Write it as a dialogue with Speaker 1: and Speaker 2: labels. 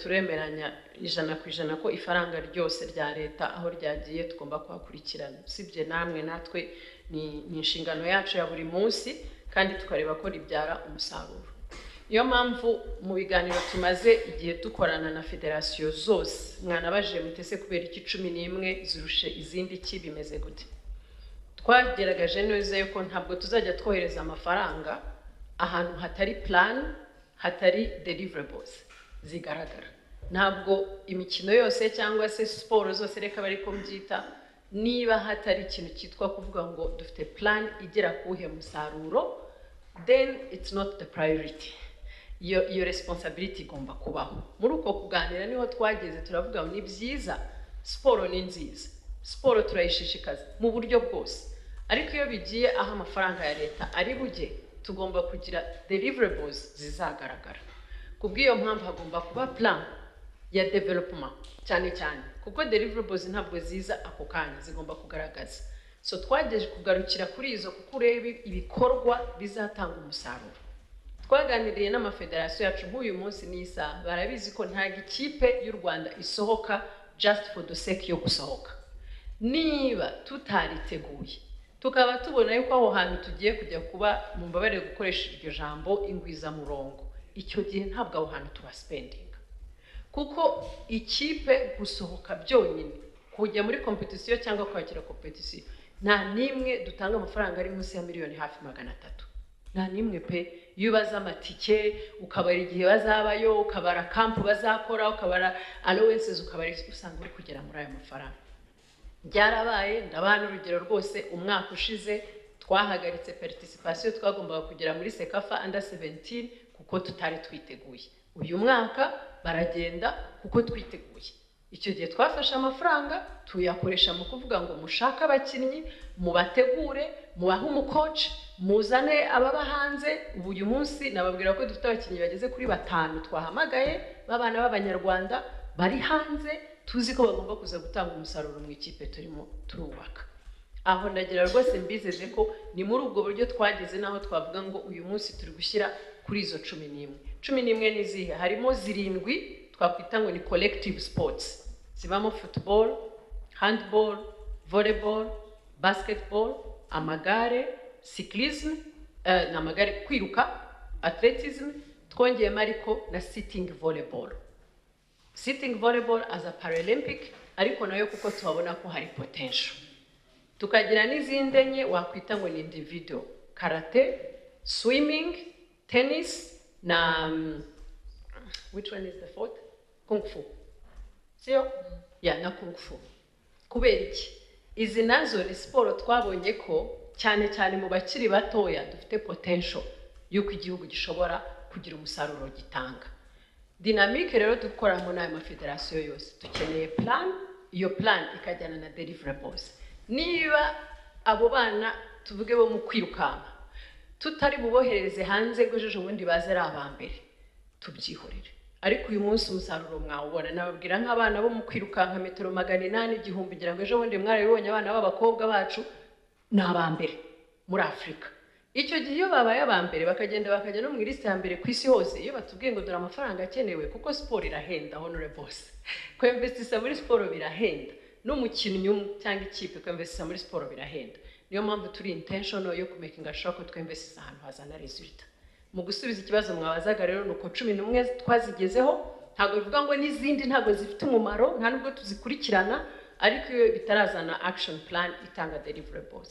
Speaker 1: turemeranya ijana ku ijana ko ifaranga ryose rya leta aho ryagiye tugomba kuhakurikirana. Sibye namwe natwe ni inshingano yacu ya buri munsi kandi tukareba ko ribyara umusaruro. Iyo mpamvu mu biganiro tumaze igihe dukorana na federasiyo zose mwanabajije mutese kubera iki 11 zirushe izindi ki bimeze gute. Twageragaje neza yuko ntabwo tuzajya twohereza amafaranga ahantu hatari plan, hatari deliverables zigaragara. Ntabwo imikino yose cyangwa se siporo zose reka bari ko mbyita, niba hatari ikintu cyitwa kuvuga ngo dufite plan igera kuhe musaruro, then it's not the priority. Your responsibility igomba kubaho. Muri uko kuganira niho twageze turavuga ngo ni byiza, siporo ni nziza, siporo turayishishikaza mu buryo bwose, ariko iyo bigiye aho amafaranga ya leta ari bujye tugomba kugira deliverables zizagaragara. Kubw'iyo mpamvu hagomba kuba plan ya development cyane cyane, kuko deliverables ntabwo ziza ako kanya, zigomba kugaragaza. So twageje kugarukira kuri izo kuko ureba ibikorwa bizatanga umusaruro. Twaganiriye n'amafederasiyo yacu nk'uyu munsi n'isa, barabizi ko nta ikipe y'u Rwanda isohoka just for the sake yo gusohoka. Niba tutariteguye tukaba tubona yuko aho hantu tugiye kujya kuba mu mbabare gukoresha iryo jambo ingwiza murongo, icyo gihe ntabwo aho hantu tuba spending. Kuko ikipe gusohoka byonyine kujya muri competition cyangwa kwakira competition, nta nimwe dutanga amafaranga ari munsi ya miliyoni hafi 300. Nta nimwe pe. Yubaza amatike, ukabara igihe bazabayo, ukabara camp bazakora, ukabara allowances, ukabara usanga uri kugera muri ayo mafaranga. Byarabaye ndabana urugero rwose umwaka ushize twahagaritse participation twagombaga kugera muri Sekafa under 17 kuko tutari twiteguye. Uyu mwaka baragenda kuko twiteguye. Icyo gihe twafashe amafaranga tuyakoresha mu kuvuga ngo mushaka abakinnyi, mubategure, mubahe umucoach, muzane ababa hanze. Ubu uyu munsi nababwira ko dufite abakinnyi bageze kuri 5 twahamagaye babana b'Abanyarwanda bari hanze, tuzi ko bagomba kuza gutanga umusaruro mu ikipe turimo turubaka. Aho ndagira rwose mbizeze ko ni muri ubwo buryo twageze naho twavuga ngo uyu munsi turi gushyira kuri izo 11. 11 nizihe? Harimo 7 twakwita ngo ni collective sports. Zibamo football, handball, volleyball, basketball, amagare, cyclism, n'amagare kwiruka, athleticism, twongeyemo ariko na sitting volleyball. Sitting volleyball as a Paralympic, ariko nayo kuko tuhabona ko hari potential. Tukagira n'izindi enye wakwita ngo ni individual: karate, swimming, tennis na which one is the fourth? Kung fu. Sio? Ya na kung fu. Kubera iki? Izi nazo ni siporo twabonye ko cyane cyane mu bakiri batoya dufite potential yuko igihugu gishobora kugira umusaruro gitanga. Dynamique rero dukoramo n'ayo mafederasiyo yose dukeneye plan, iyo plan ikajyana na deliverables. Niba abo bana tuvuge bo mu kwirukanka tutari bubohereze hanze gojeje ubundi baze ari abambere, tubyihorere. Ariko uyu munsi umusaruro mwawubona. Nababwira nk'abana bo mu kwirukanka metero 800 igihumbi, ngira ngo ejo bundi mwarabibonye abana b'abakobwa bacu ni abambere muri Afrika. Icyo gihe iyo babaye abambere bakagenda bakajya no mu liste ya mbere ku isi hose, iyo batubwiye ngo dore amafaranga akenewe kuko sport irahenda. Honorables ko investisa muri sport birahenda, n'umukinnyi cyangwa ikipe ko investisa muri sport birahenda. Niyo mpamvu turi intentional yo kumakinga sure ko twinvestisa ahantu hazana result. Mu gusubiza ikibazo mwabazaga rero nuko 11 twazigezeho, ntago bivuga ngo n'izindi ntago zifite umumaro, nta nubwo tuzikurikirana, ariko iyo bitarazana action plan itanga deliverables.